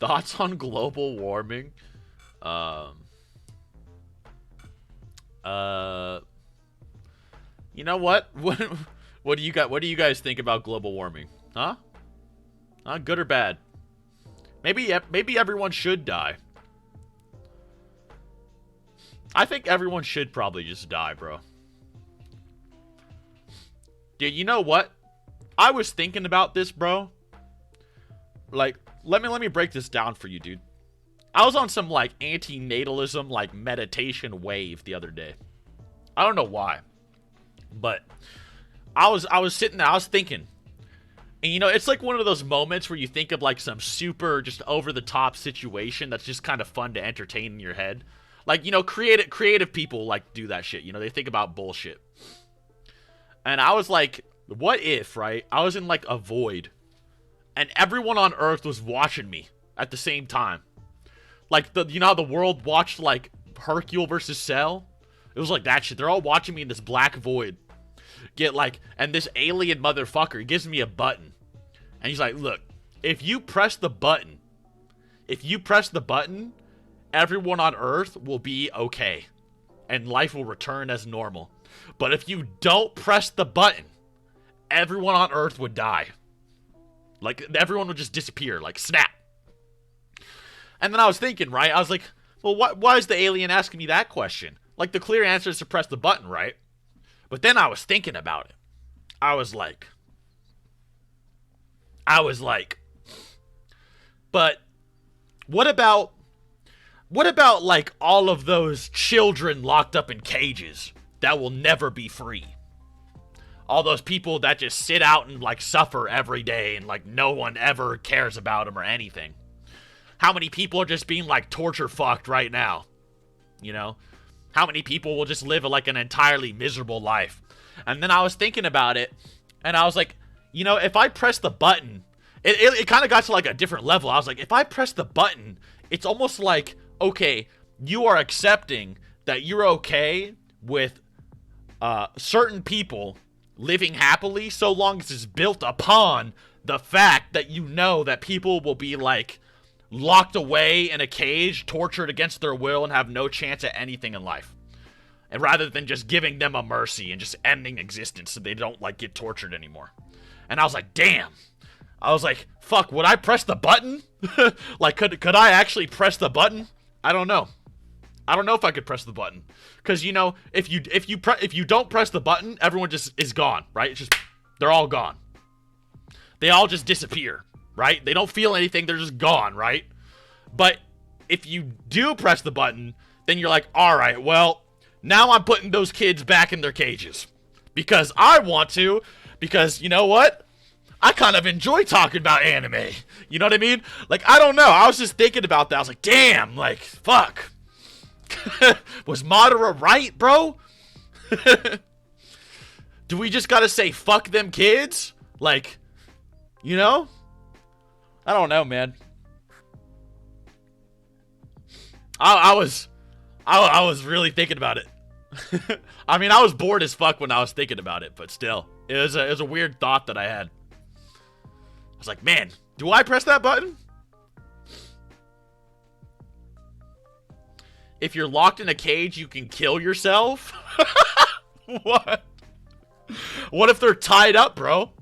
Thoughts on global warming? Um, uh, you know what? What do you got? What do you guys think about global warming? Huh? Good or bad? Maybe everyone should die. I think everyone should probably just die, bro. Dude, you know what? I was thinking about this, bro. Like, let me break this down for you, dude. I was on some like anti-natalism like meditation wave the other day. I don't know why, but I was sitting there, I was thinking, and you know, it's like one of those moments where you think of like some super just over the top situation that's just kind of fun to entertain in your head. Like, you know, creative people like do that shit. You know, they think about bullshit. And I was like, what if, right? I was in like a void and everyone on Earth was watching me at the same time. Like you know how the world watched like Hercule versus Cell? It was like that shit. They're all watching me in this black void. Get like, and this alien motherfucker gives me a button. And he's like, look, if you press the button, everyone on Earth will be okay. And life will return as normal. But if you don't press the button, everyone on Earth would die. Like, everyone would just disappear, like, snap. And then I was thinking, right? I was like, well, why is the alien asking me that question? Like, the clear answer is to press the button, right? But then I was thinking about it. I was like, but what about like all of those children locked up in cages that will never be free? All those people that just sit out and like suffer every day and like no one ever cares about them or anything. How many people are just being like torture fucked right now? You know? How many people will just live like an entirely miserable life? And then I was thinking about it, and I was like, you know, if I press the button, it kind of got to like a different level. I was like, if I press the button, it's almost like, okay, you are accepting that you're okay with certain people living happily so long as it's built upon the fact that you know that people will be like locked away in a cage, tortured against their will, and have no chance at anything in life. And rather than just giving them a mercy and just ending existence so they don't like get tortured anymore. And I was like, damn. I was like, fuck, would I press the button? Like, could I actually press the button? I don't know. I don't know if I could press the button. Cause you know, if you don't press the button, everyone just is gone, right? It's just, they're all gone. They all just disappear, right? They don't feel anything, they're just gone, right? But if you do press the button, then you're like, alright, well, now I'm putting those kids back in their cages. Because I want to. Because, you know what? I kind of enjoy talking about anime. You know what I mean? Like, I don't know. I was just thinking about that. I was like, damn, like, fuck. Was Madara right, bro? Do we just gotta say, fuck them kids? Like, you know? I don't know, man. I was really thinking about it. I mean, I was bored as fuck when I was thinking about it, but still, it was a weird thought that I had. I was like, man, do I press that button? If you're locked in a cage, you can kill yourself? What? What if they're tied up, bro?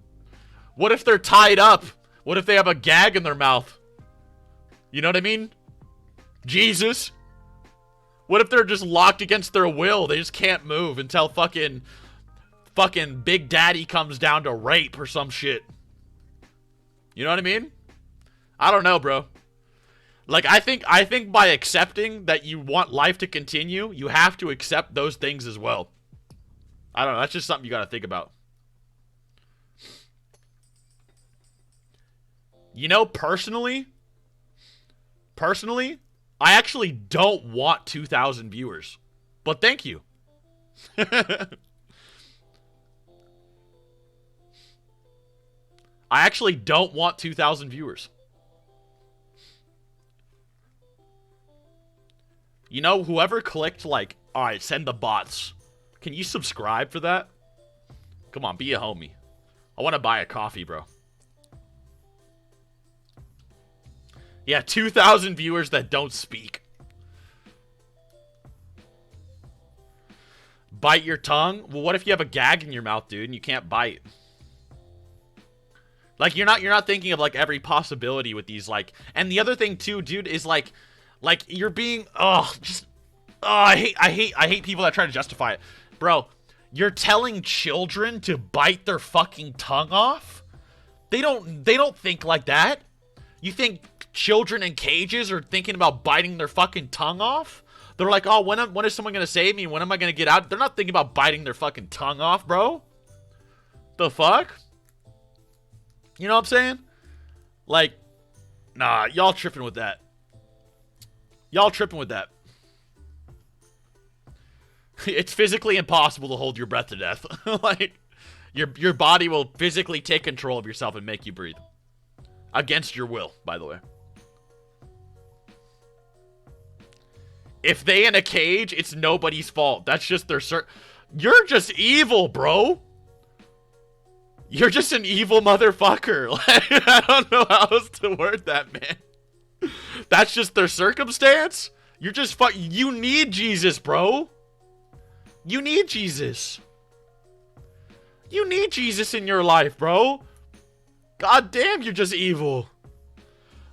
What if they're tied up? What if they have a gag in their mouth? You know what I mean? Jesus. What if they're just locked against their will? They just can't move until fucking Big Daddy comes down to rape or some shit. You know what I mean? I don't know, bro. Like, I think by accepting that you want life to continue, you have to accept those things as well. I don't know. That's just something you gotta think about. You know, personally, I actually don't want 2,000 viewers. But thank you. I actually don't want 2,000 viewers. You know, whoever clicked like, alright, send the bots. Can you subscribe for that? Come on, be a homie. I want to buy a coffee, bro. Yeah, 2,000 viewers that don't speak. Bite your tongue? Well, what if you have a gag in your mouth, dude, and you can't bite? Like, you're not thinking of, like, every possibility with these, like... And the other thing, too, dude, is, like, you're being... I hate people that try to justify it. Bro, you're telling children to bite their fucking tongue off? They don't think like that. You think children in cages are thinking about biting their fucking tongue off? They're like, oh, when is someone gonna save me? When am I gonna get out? They're not thinking about biting their fucking tongue off, bro. The fuck? You know what I'm saying? Like, nah, y'all tripping with that. Y'all tripping with that. It's physically impossible to hold your breath to death. Like, your body will physically take control of yourself and make you breathe. Against your will, by the way. If they in a cage, it's nobody's fault. That's just their You're just evil, bro. You're just an evil motherfucker. Like, I don't know how else to word that, man. That's just their circumstance? You're just you need Jesus, bro. You need Jesus. You need Jesus in your life, bro. God damn, you're just evil.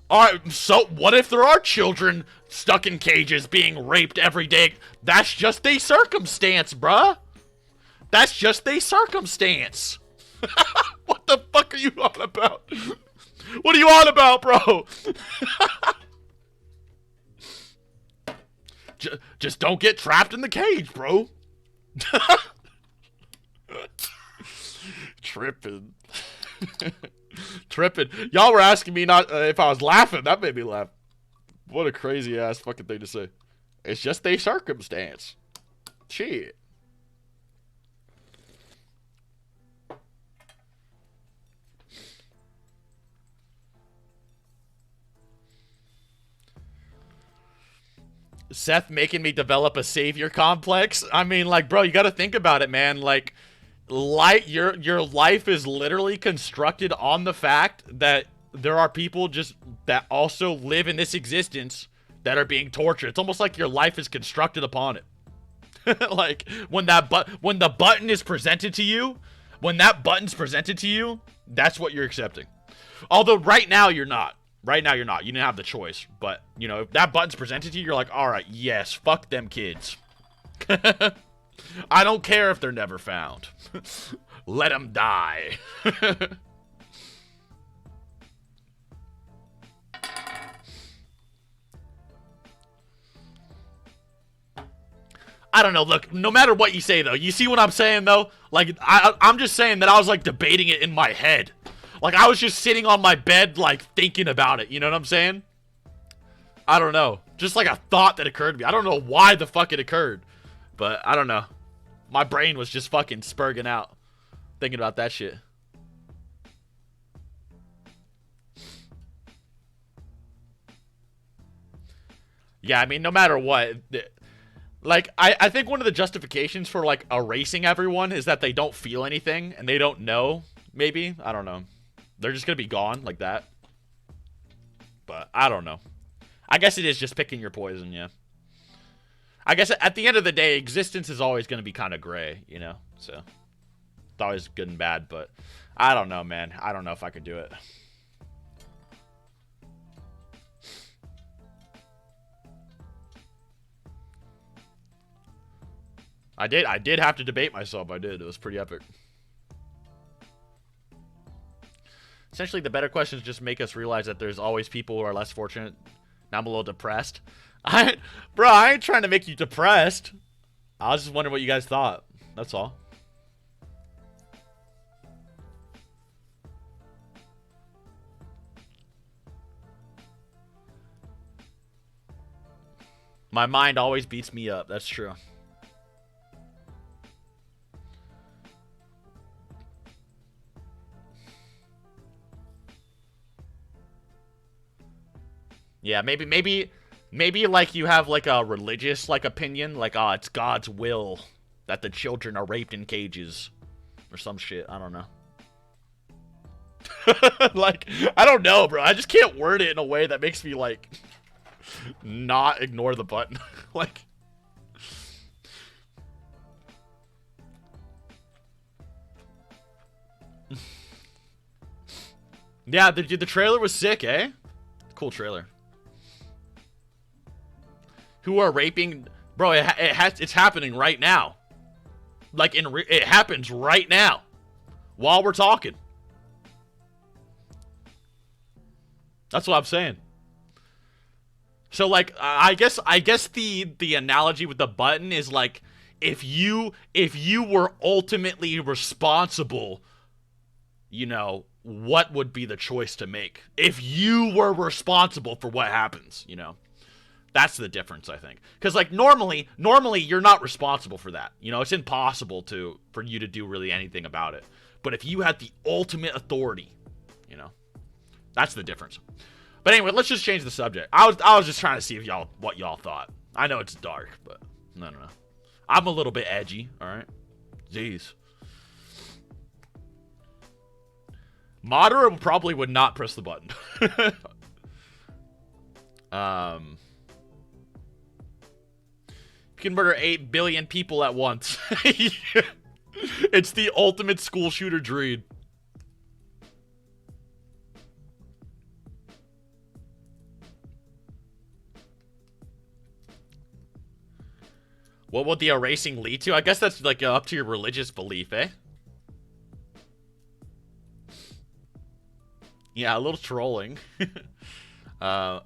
Alright, so what if there are children stuck in cages being raped every day? That's just a circumstance, bruh. That's just a circumstance. What the fuck are you on about? What are you on about, bro? Just don't get trapped in the cage, bro. Tripping. Tripping. Y'all were asking me not if I was laughing. That made me laugh. What a crazy ass fucking thing to say. It's just a circumstance. Shit. Seth making me develop a savior complex. I mean, like, bro, you got to think about it, man. Like, your life is literally constructed on the fact that there are people just that also live in this existence that are being tortured. It's almost like your life is constructed upon it. Like, when the button is presented to you, when that button's presented to you, that's what you're accepting. Although right now you're not. Right now you're not. You didn't have the choice. But, you know, if that button's presented to you, you're like, alright, yes, fuck them kids. I don't care if they're never found. Let them die. I don't know, look, no matter what you say, though, you see what I'm saying, though? Like, I'm just saying that I was, like, debating it in my head. Like, I was just sitting on my bed, like, thinking about it, you know what I'm saying? I don't know. Just, like, a thought that occurred to me. I don't know why the fuck it occurred. But, I don't know. My brain was just fucking spurging out. Thinking about that shit. Yeah, I mean, no matter what... Like, I think one of the justifications for, like, erasing everyone is that they don't feel anything, and they don't know, maybe? I don't know. They're just gonna be gone, like that. But, I don't know. I guess it is just picking your poison, yeah. I guess at the end of the day, existence is always gonna be kind of gray, you know? So, it's always good and bad, but I don't know, man. I don't know if I could do it. I did have to debate myself. I did. It was pretty epic. Essentially, the better questions just make us realize that there's always people who are less fortunate. Now I'm a little depressed. Bro, I ain't trying to make you depressed. I was just wondering what you guys thought. That's all. My mind always beats me up. That's true. Yeah, maybe like you have like a religious like opinion, like it's God's will that the children are raped in cages or some shit. I don't know. Like, I don't know, bro. I just can't word it in a way that makes me, like, not ignore the button. Like, yeah, the trailer was sick, eh? Cool trailer. Who are raping, bro? It's happening right now. Like, it happens right now while we're talking. That's what I'm saying. So, like, I guess the analogy with the button is like, if you were ultimately responsible, you know, what would be the choice to make? If you were responsible for what happens, you know? That's the difference, I think. Because, like, normally you're not responsible for that. You know, it's impossible for you to do really anything about it. But if you had the ultimate authority, you know, that's the difference. But anyway, let's just change the subject. I was just trying to see what y'all thought. I know it's dark, but no. I'm a little bit edgy, alright? Jeez. Moderate probably would not press the button. You can murder 8 billion people at once. It's the ultimate school shooter dream. What would the erasing lead to? I guess that's like up to your religious belief, eh? Yeah, a little trolling. When are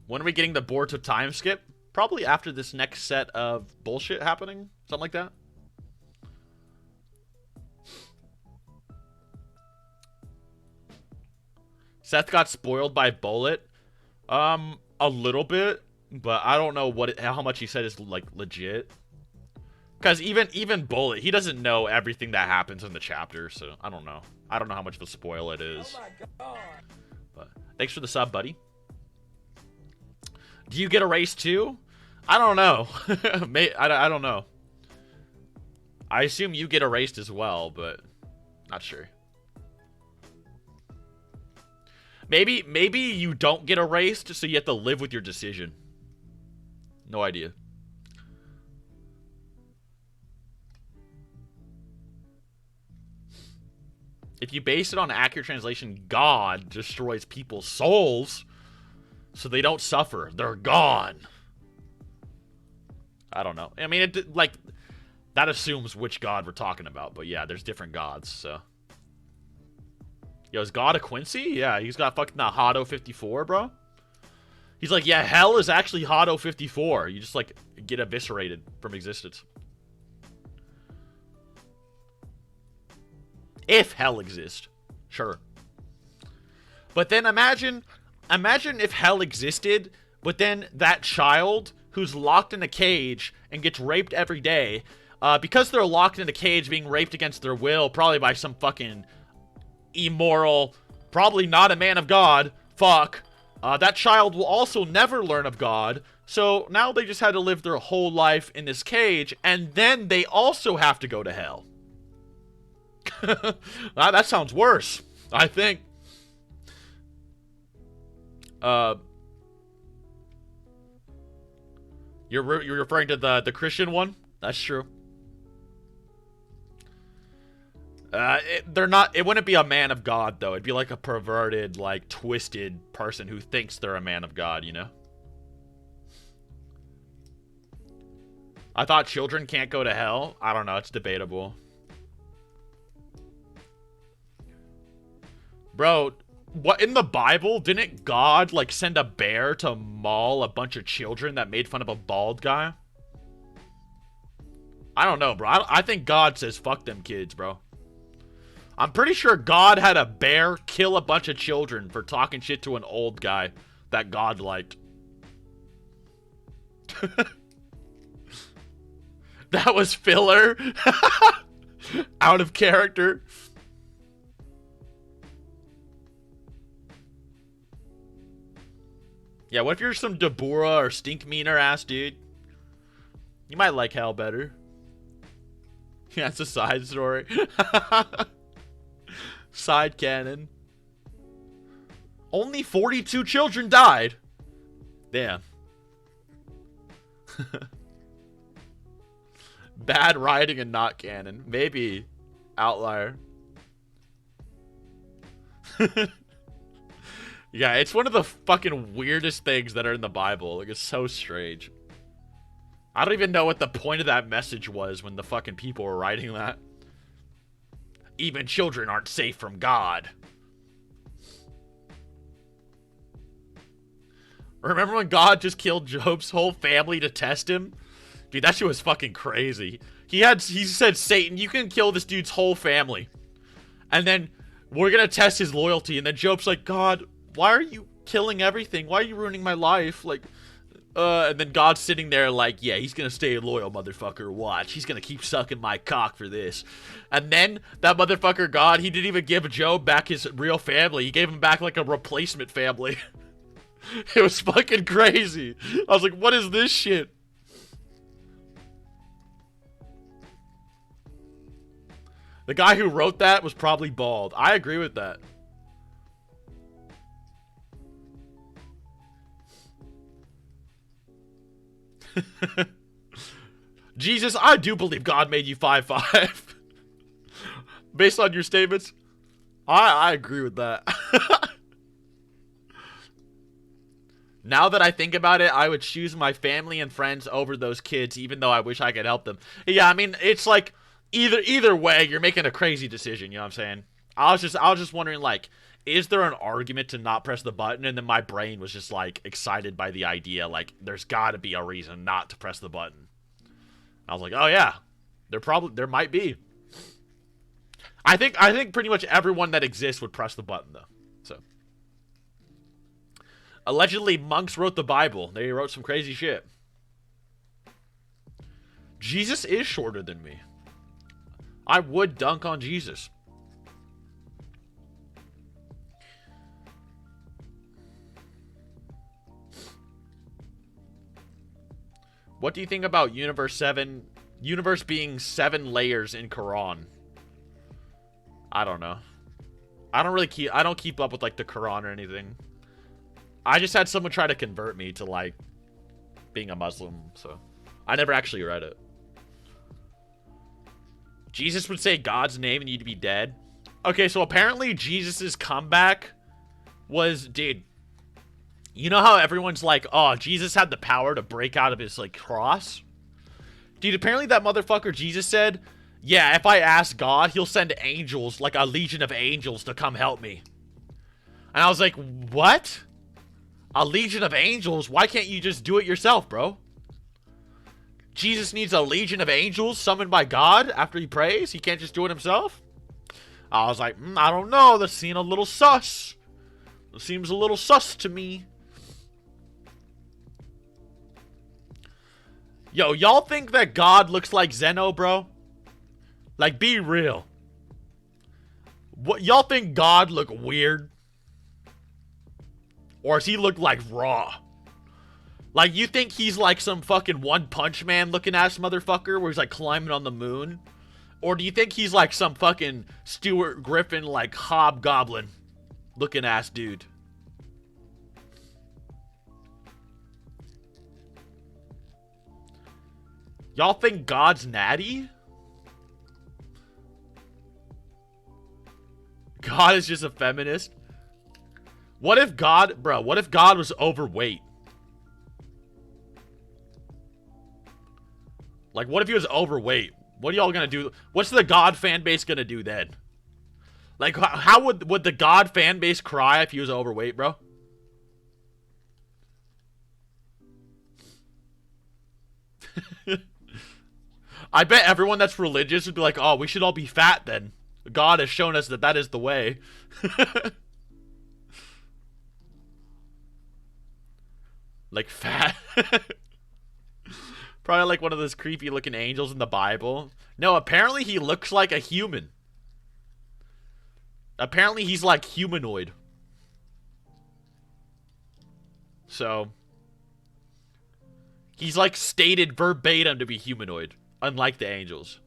we getting the Boruto time skip? Probably after this next set of bullshit happening. Something like that. Seth got spoiled by Bullet. A little bit. But I don't know how much he said is, like, legit. Because even Bullet, he doesn't know everything that happens in the chapter, so I don't know. I don't know how much of a spoil it is. Oh my God. But thanks for the sub, buddy. Do you get erased too? I don't know. I don't know. I assume you get erased as well, but not sure. Maybe you don't get erased, so you have to live with your decision. No idea. If you base it on accurate translation, God destroys people's souls so they don't suffer. They're gone. I don't know. I mean, like, that assumes which God we're talking about. But yeah, there's different gods, so. Yo, is God a Quincy? Yeah, he's got fucking the Hado 54, bro. He's like, yeah, hell is actually Hado 54. You just, like, get eviscerated from existence. If hell exists. Sure. But then imagine if hell existed, but then that child who's locked in a cage and gets raped every day, because they're locked in a cage being raped against their will, probably by some fucking immoral, probably not a man of God, fuck, that child will also never learn of God, so now they just had to live their whole life in this cage, and then they also have to go to hell. That sounds worse, I think. You're referring to the Christian one? That's true. It wouldn't be a man of God, though. It'd be like a perverted, like, twisted person who thinks they're a man of God, you know? I thought children can't go to hell. I don't know. It's debatable. Bro, what, in the Bible, didn't God, like, send a bear to maul a bunch of children that made fun of a bald guy? I don't know, bro. I think God says fuck them kids, bro. I'm pretty sure God had a bear kill a bunch of children for talking shit to an old guy that God liked. That was filler. Out of character. Yeah, what if you're some Deborah or Stinkmeaner ass dude? You might like hell better. Yeah, it's a side story. Side canon. Only 42 children died. Damn. Bad writing and not canon. Maybe. Outlier. Yeah, it's one of the fucking weirdest things that are in the Bible. Like, it's so strange. I don't even know what the point of that message was when the fucking people were writing that. Even children aren't safe from God. Remember when God just killed Job's whole family to test him? Dude, that shit was fucking crazy. He said, Satan, you can kill this dude's whole family. And then we're gonna test his loyalty. And then Job's like, God, why are you killing everything? Why are you ruining my life? Like, and then God's sitting there like, yeah, he's gonna stay loyal, motherfucker. Watch. He's gonna keep sucking my cock for this. And then that motherfucker God, he didn't even give Job back his real family. He gave him back like a replacement family. It was fucking crazy. I was like, what is this shit? The guy who wrote that was probably bald. I agree with that. Jesus, I do believe God made you 5'5". Based on your statements, I agree with that. Now that I think about it, I would choose my family and friends over those kids, even though I wish I could help them. Yeah, I mean, it's like either way, you're making a crazy decision. You know what I'm saying? I was just wondering, like, is there an argument to not press the button? And then my brain was just like excited by the idea, like, there's got to be a reason not to press the button. I was like, oh yeah, there might be. I think pretty much everyone that exists would press the button though. So, allegedly, monks wrote the Bible. They wrote some crazy shit. Jesus is shorter than me. I would dunk on Jesus. What do you think about universe being 7 layers in Quran? I don't know. I don't keep up with like the Quran or anything. I just had someone try to convert me to like being a Muslim, so I never actually read it. Jesus would say God's name and you'd be dead. Okay, so apparently Jesus's comeback was, dude, you know how everyone's like, oh, Jesus had the power to break out of his, like, cross? Dude, apparently that motherfucker Jesus said, yeah, if I ask God, he'll send angels, like a legion of angels to come help me. And I was like, what? A legion of angels? Why can't you just do it yourself, bro? Jesus needs a legion of angels summoned by God after he prays? He can't just do it himself? I was like, I don't know. This seems a little sus. It seems a little sus to me. Yo, y'all think that God looks like Zeno, bro? Like, be real. What, y'all think God look weird? Or does he look like Raw? Like, you think he's like some fucking One Punch Man looking ass motherfucker where he's like climbing on the moon? Or do you think he's like some fucking Stuart Griffin like hobgoblin looking ass dude? Y'all think God's natty? God is just a feminist? What if God, bro, what if God was overweight? Like, what if he was overweight? What are y'all gonna do? What's the God fan base gonna do then? Like, how would the God fan base cry if he was overweight, bro? I bet everyone that's religious would be like, oh, we should all be fat then. God has shown us that that is the way. Like, fat. Probably like one of those creepy looking angels in the Bible. No, apparently he looks like a human. Apparently he's like humanoid. So, he's like stated verbatim to be humanoid, unlike the angels.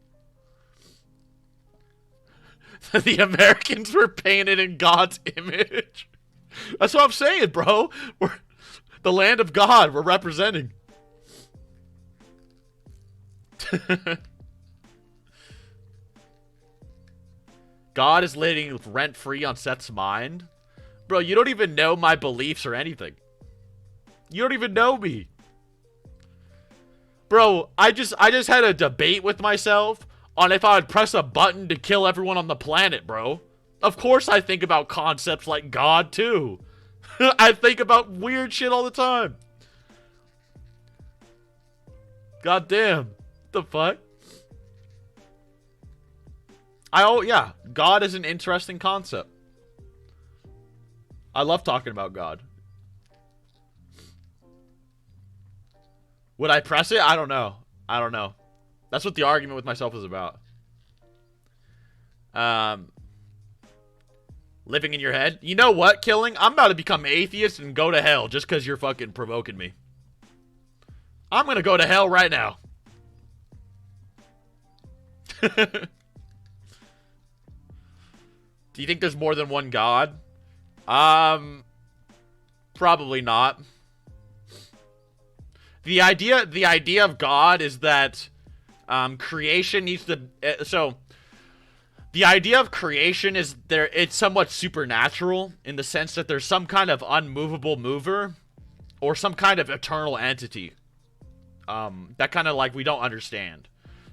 The Americans were painted in God's image. That's what I'm saying, bro. We're the land of God. We're representing. God is living rent-free on Seth's mind. Bro, you don't even know my beliefs or anything. You don't even know me. Bro, I just had a debate with myself on if I would press a button to kill everyone on the planet, bro. Of course I think about concepts like God, too. I think about weird shit all the time. God damn. What the fuck? Yeah, God is an interesting concept. I love talking about God. Would I press it? I don't know. I don't know. That's what the argument with myself is about. Living in your head. You know what, Killing? I'm about to become atheist and go to hell just because you're fucking provoking me. I'm gonna go to hell right now. Do you think there's more than one God? Probably not. The idea of God is that creation needs to the idea of creation is it's somewhat supernatural in the sense that there's some kind of unmovable mover or some kind of eternal entity that kind of like we don't understand.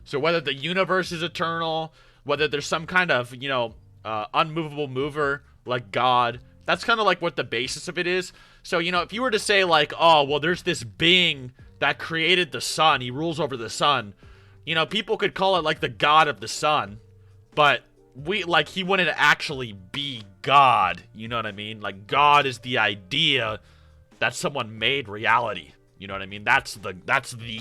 So whether the universe is eternal, whether there's some kind of, you know, unmovable mover like God, that's kind of like what the basis of it is. So, you know, if you were to say like, oh, well, there's this being that created the sun, he rules over the sun, you know, people could call it like the God of the sun, but he wouldn't actually be God, you know what I mean? Like, God is the idea that someone made reality, you know what I mean? That's the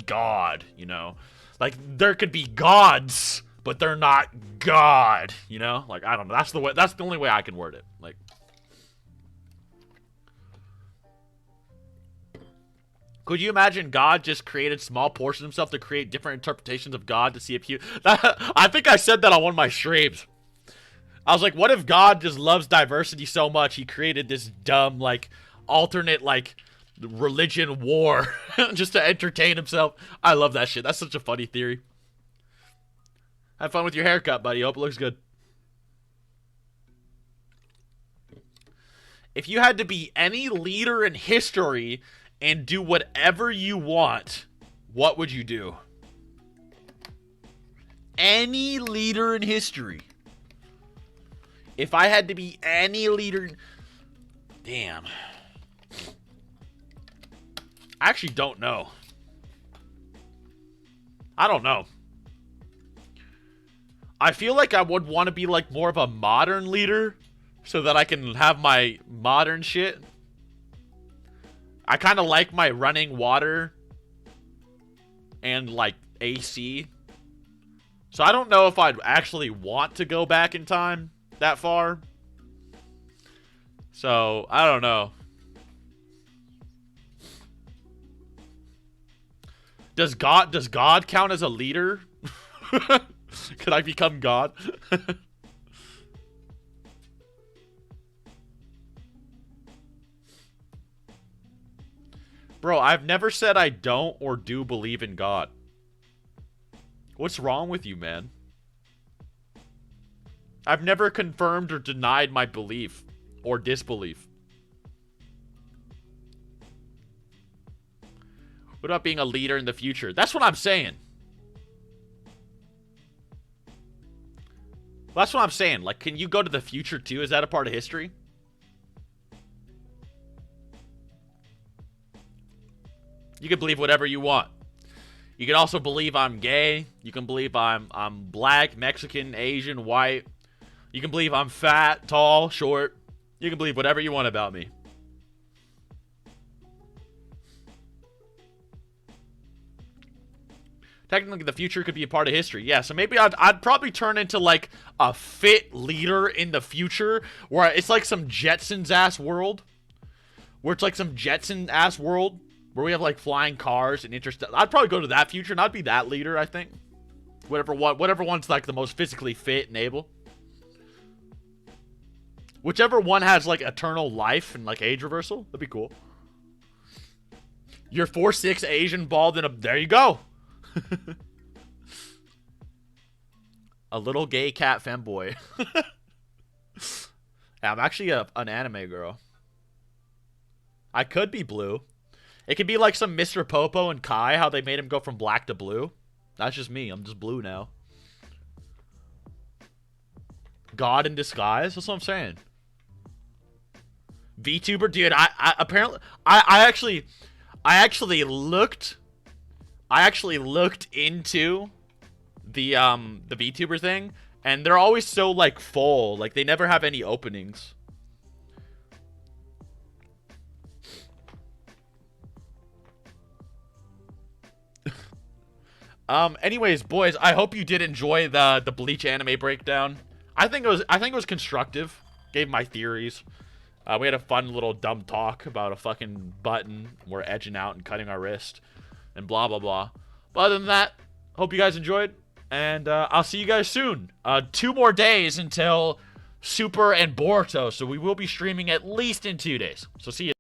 God, you know? Like, there could be gods, but they're not God, you know? Like, I don't know. That's the only way I can word it. Like, could you imagine God just created small portions of himself to create different interpretations of God to see if I think I said that on one of my streams. I was like, what if God just loves diversity so much he created this dumb, like, alternate, like, religion war just to entertain himself? I love that shit. That's such a funny theory. Have fun with your haircut, buddy. Hope it looks good. If you had to be any leader in history and do whatever you want, what would you do? Any leader in history. If I had to be any leader... Damn. I actually don't know. I don't know. I feel like I would want to be like more of a modern leader so that I can have my modern shit. I kind of like my running water and like AC. So I don't know if I'd actually want to go back in time that far. So I don't know. Does God count as a leader? Could I become God? Bro, I've never said I don't or do believe in God. What's wrong with you, man? I've never confirmed or denied my belief or disbelief. What about being a leader in the future? That's what I'm saying. That's what I'm saying. Like, can you go to the future too? Is that a part of history? You can believe whatever you want. You can also believe I'm gay. You can believe I'm black, Mexican, Asian, white. You can believe I'm fat, tall, short. You can believe whatever you want about me. Technically, the future could be a part of history. Yeah, so maybe I'd probably turn into, like, a fit leader in the future where it's like some Jetsons-ass world. Where it's like some Jetson-ass world where we have, like, flying cars and I'd probably go to that future, and I'd be that leader, I think. Whatever one's, like, the most physically fit and able. Whichever one has, like, eternal life and, like, age reversal. That'd be cool. You're 4'6", Asian, bald, and there you go. A little gay cat femboy. Yeah, I'm actually an anime girl. I could be blue. It could be like some Mr. Popo and Kai, how they made him go from black to blue. That's just me. I'm just blue now. God in disguise? That's what I'm saying. VTuber? Dude, I apparently... I actually looked into the VTuber thing, and they're always so, like, full. Like, they never have any openings. Anyways, boys, I hope you did enjoy the Bleach anime breakdown. I think it was constructive. Gave my theories. We had a fun little dumb talk about a fucking button. We're edging out and cutting our wrist, and blah blah blah. But other than that, hope you guys enjoyed, and I'll see you guys soon. 2 more days until Super and Boruto, so we will be streaming at least in 2 days. So see you.